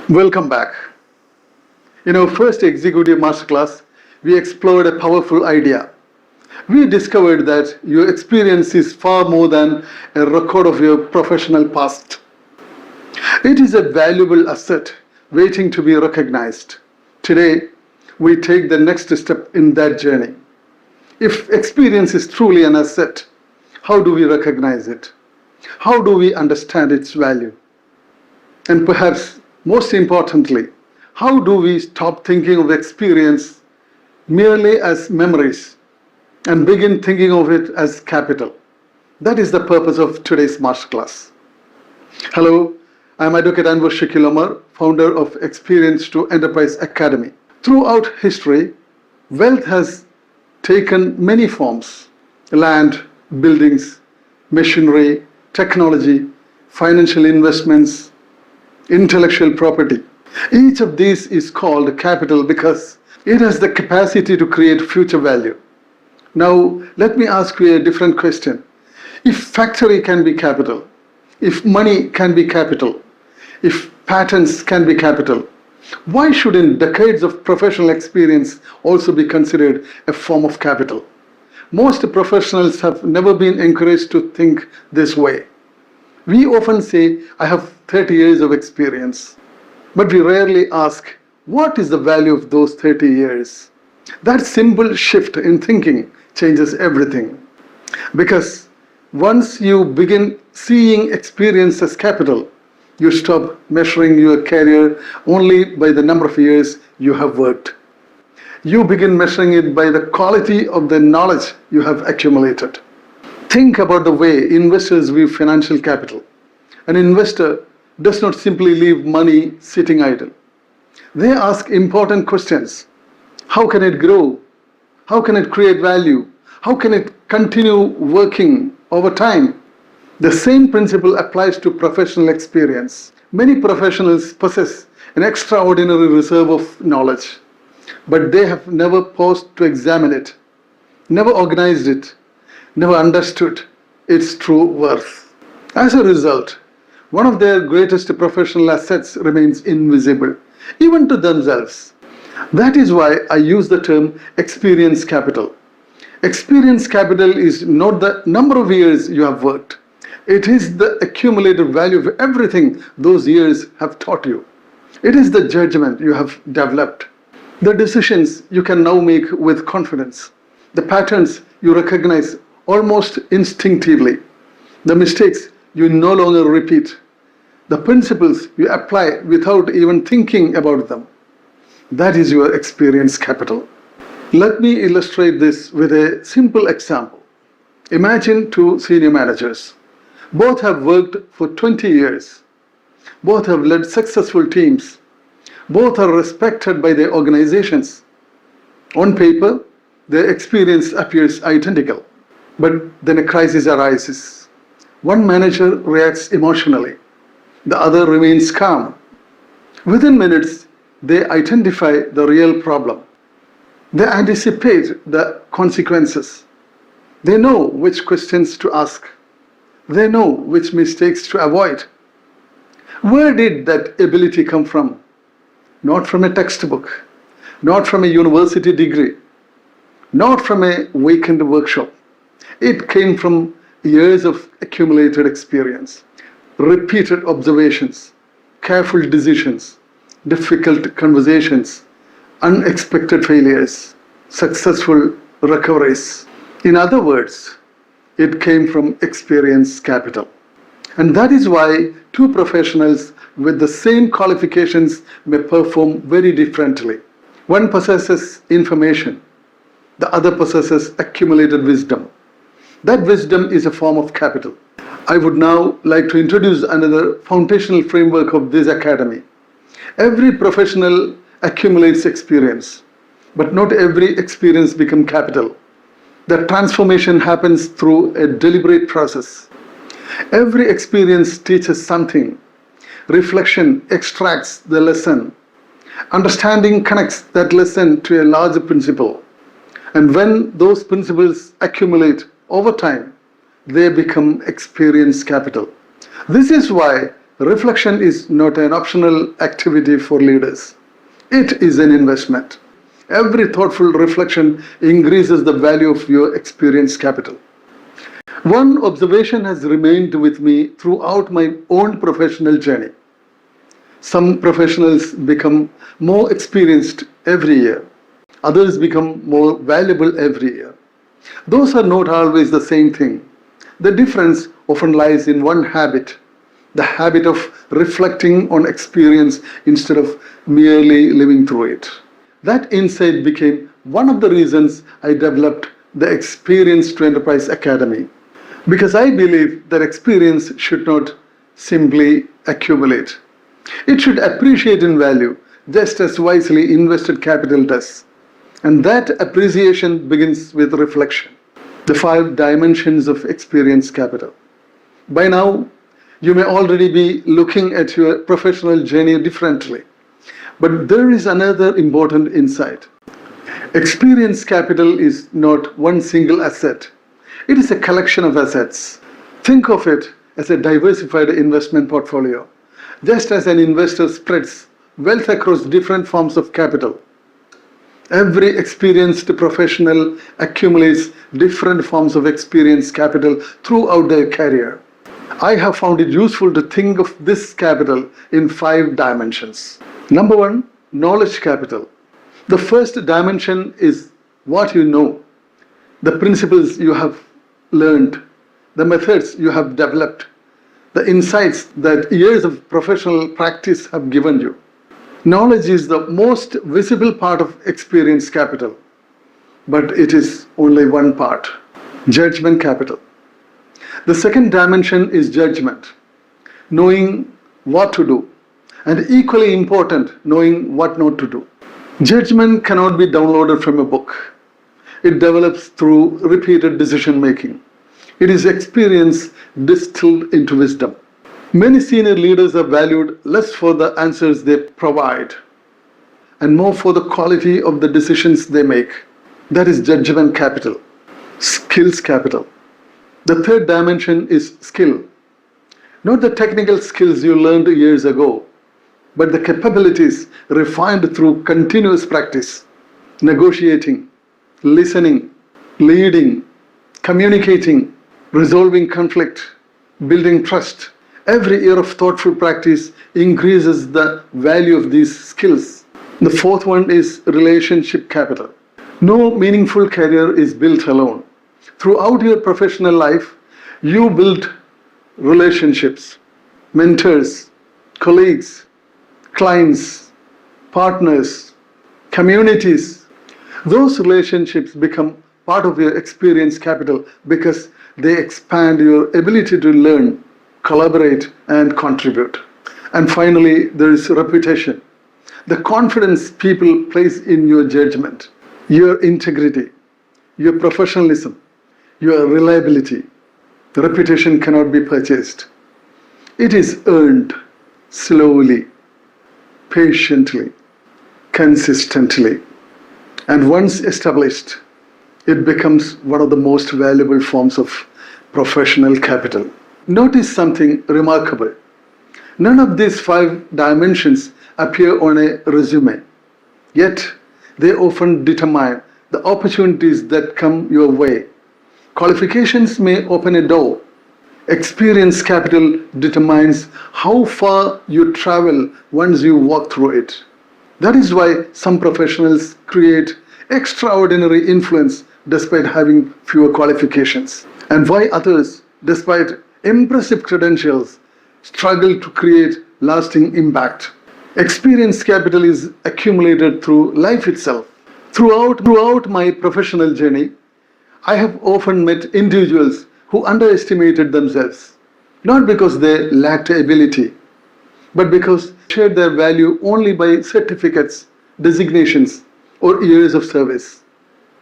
Welcome back. In our first Executive Masterclass, we explored a powerful idea. We discovered that your experience is far more than a record of your professional past. It is a valuable asset waiting to be recognized. Today, we take the next step in that journey. If experience is truly an asset, how do we recognize it? How do we understand its value? And perhaps most importantly, how do we stop thinking of experience merely as memories and begin thinking of it as capital? That is the purpose of today's masterclass. Hello, I am Advocate Anwar Shakil Omar, founder of Experience to Enterprise Academy. Throughout history, wealth has taken many forms: land, buildings, machinery, technology, financial investments, intellectual property. Each of these is called capital because it has the capacity to create future value. Now, let me ask you a different question. If factory can be capital, if money can be capital, if patents can be capital, why shouldn't decades of professional experience also be considered a form of capital? Most professionals have never been encouraged to think this way. We often say, I have 30 years of experience, but we rarely ask, what is the value of those 30 years? That simple shift in thinking changes everything. Because once you begin seeing experience as capital, you stop measuring your career only by the number of years you have worked. You begin measuring it by the quality of the knowledge you have accumulated. Think about the way investors view financial capital. An investor does not simply leave money sitting idle. They ask important questions. How can it grow? How can it create value? How can it continue working over time? The same principle applies to professional experience. Many professionals possess an extraordinary reserve of knowledge, but they have never paused to examine it, never organized it, never understood its true worth. As a result, one of their greatest professional assets remains invisible, even to themselves. That is why I use the term experience capital. Experience capital is not the number of years you have worked. It is the accumulated value of everything those years have taught you. It is the judgment you have developed, the decisions you can now make with confidence, the patterns you recognize almost instinctively, the mistakes you no longer repeat, the principles you apply without even thinking about them. That is your experience capital. Let me illustrate this with a simple example. Imagine two senior managers. Both have worked for 20 years. Both have led successful teams. Both are respected by their organizations. On paper, their experience appears identical. But then a crisis arises. One manager reacts emotionally. The other remains calm. Within minutes, they identify the real problem. They anticipate the consequences. They know which questions to ask. They know which mistakes to avoid. Where did that ability come from? Not from a textbook, not from a university degree, not from a weekend workshop. It came from years of accumulated experience, repeated observations, careful decisions, difficult conversations, unexpected failures, successful recoveries. In other words, it came from experience capital. And that is why two professionals with the same qualifications may perform very differently. One possesses information, the other possesses accumulated wisdom. That wisdom is a form of capital. I would now like to introduce another foundational framework of this academy. Every professional accumulates experience, but not every experience becomes capital. The transformation happens through a deliberate process. Every experience teaches something. Reflection extracts the lesson. Understanding connects that lesson to a larger principle. And when those principles accumulate over time, they become experience capital. This is why Reflection is not an optional activity for leaders. It is an investment. Every thoughtful reflection increases the value of your experience capital. One observation has remained with me throughout my own professional journey. Some professionals become more experienced every year. Others become more valuable every year. Those are not always the same thing. The difference often lies in one habit, the habit of reflecting on experience instead of merely living through it. That insight became one of the reasons I developed the Experience to Enterprise Academy. Because I believe that experience should not simply accumulate. It should appreciate in value, just as wisely invested capital does. And that appreciation begins with reflection. The 5 dimensions of experience capital. By now, you may already be looking at your professional journey differently. But there is another important insight. Experience capital is not one single asset. It is a collection of assets. Think of it as a diversified investment portfolio, just as an investor spreads wealth across different forms of capital. Every experienced professional accumulates different forms of experience capital throughout their career. I have found it useful to think of this capital in 5 dimensions. Number 1, knowledge capital. The first dimension is what you know, the principles you have learned, the methods you have developed, the insights that years of professional practice have given you. Knowledge is the most visible part of experience capital, but it is only one part. Judgment capital. The second dimension is judgment, knowing what to do, and equally important, knowing what not to do. Judgment cannot be downloaded from a book. It develops through repeated decision making. It is experience distilled into wisdom. Many senior leaders are valued less for the answers they provide and more for the quality of the decisions they make. That is judgment capital. Skills capital. The third dimension is skill. Not the technical skills you learned years ago, but the capabilities refined through continuous practice, negotiating, listening, leading, communicating, resolving conflict, building trust. Every year of thoughtful practice increases the value of these skills. The fourth one is relationship capital. No meaningful career is built alone. Throughout your professional life, you build relationships, mentors, colleagues, clients, partners, communities. Those relationships become part of your experience capital because they expand your ability to learn, collaborate, and contribute. And finally, there is reputation. The confidence people place in your judgment, your integrity, your professionalism, your reliability. The reputation cannot be purchased. It is earned slowly, patiently, consistently. And once established, it becomes one of the most valuable forms of professional capital. Notice something remarkable. None of these 5 dimensions appear on a resume, yet they often determine the opportunities that come your way. Qualifications may open a door. Experience capital determines how far you travel once you walk through it. That is why some professionals create extraordinary influence despite having fewer qualifications, and why others, despite impressive credentials, struggle to create lasting impact. Experience capital is accumulated through life itself. Throughout my professional journey, I have often met individuals who underestimated themselves, not because they lacked ability, but because they shared their value only by certificates, designations, or years of service.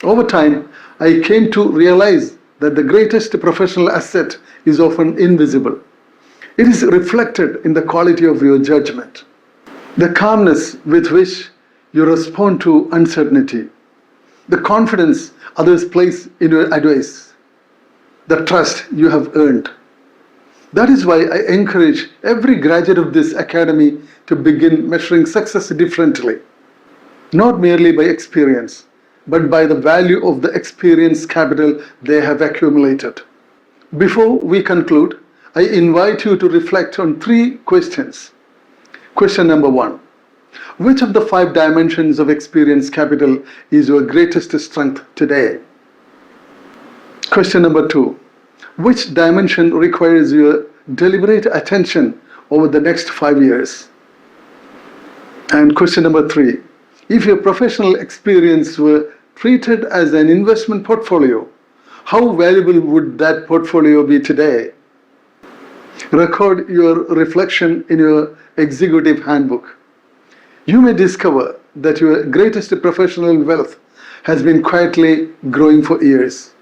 Over time, I came to realize that the greatest professional asset is often invisible. It is reflected in the quality of your judgment, the calmness with which you respond to uncertainty, the confidence others place in your advice, the trust you have earned. That is why I encourage every graduate of this academy to begin measuring success differently, not merely by experience, but by the value of the experience capital they have accumulated. Before we conclude, I invite you to reflect on three questions. Question number one: which of the five dimensions of experience capital is your greatest strength today? Question number two: which dimension requires your deliberate attention over the next 5 years? And question number three: if your professional experience were treated as an investment portfolio, how valuable would that portfolio be today? Record your reflection in your executive handbook. You may discover that your greatest professional wealth has been quietly growing for years.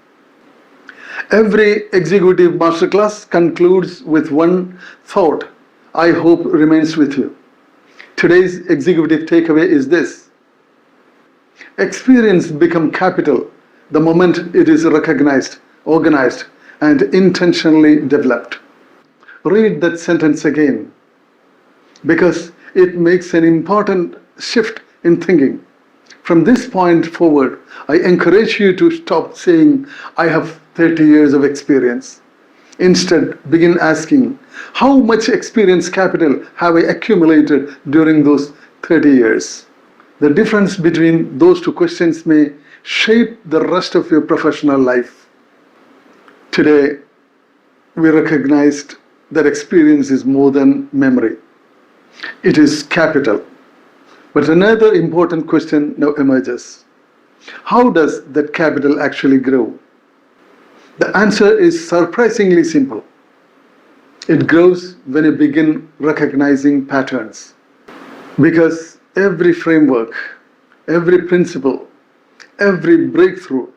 Every executive masterclass concludes with one thought I hope remains with you. Today's executive takeaway is this: experience becomes capital the moment it is recognized, organized, and intentionally developed. Read that sentence again, because it makes an important shift in thinking. From this point forward, I encourage you to stop saying, I have 30 years of experience. Instead, begin asking, how much experience capital have I accumulated during those 30 years? The difference between those two questions may shape the rest of your professional life. Today, we recognized that experience is more than memory. It is capital. But another important question now emerges. How does that capital actually grow? The answer is surprisingly simple. It grows when you begin recognizing patterns. Because every framework, every principle, every breakthrough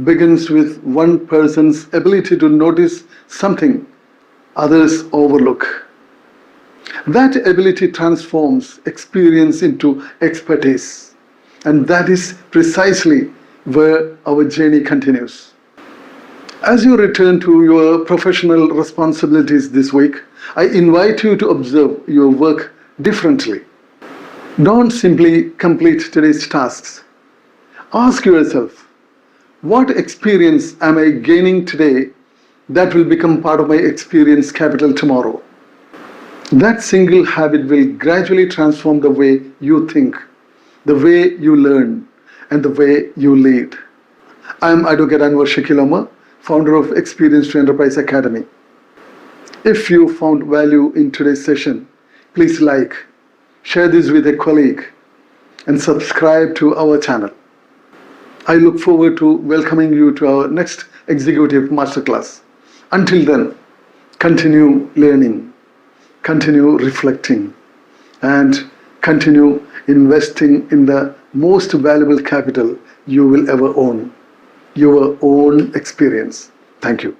begins with one person's ability to notice something others overlook. That ability transforms experience into expertise, and that is precisely where our journey continues. As you return to your professional responsibilities this week, I invite you to observe your work differently. Don't simply complete today's tasks. Ask yourself, what experience am I gaining today that will become part of my experience capital tomorrow? That single habit will gradually transform the way you think, the way you learn, and the way you lead. I am Advocate Anwar Shakiloma, founder of Experience to Enterprise Academy. If you found value in today's session, please like, share this with a colleague, and subscribe to our channel. I look forward to welcoming you to our next Executive Masterclass. Until then, continue learning, continue reflecting, and continue investing in the most valuable capital you will ever own, your own experience. Thank you.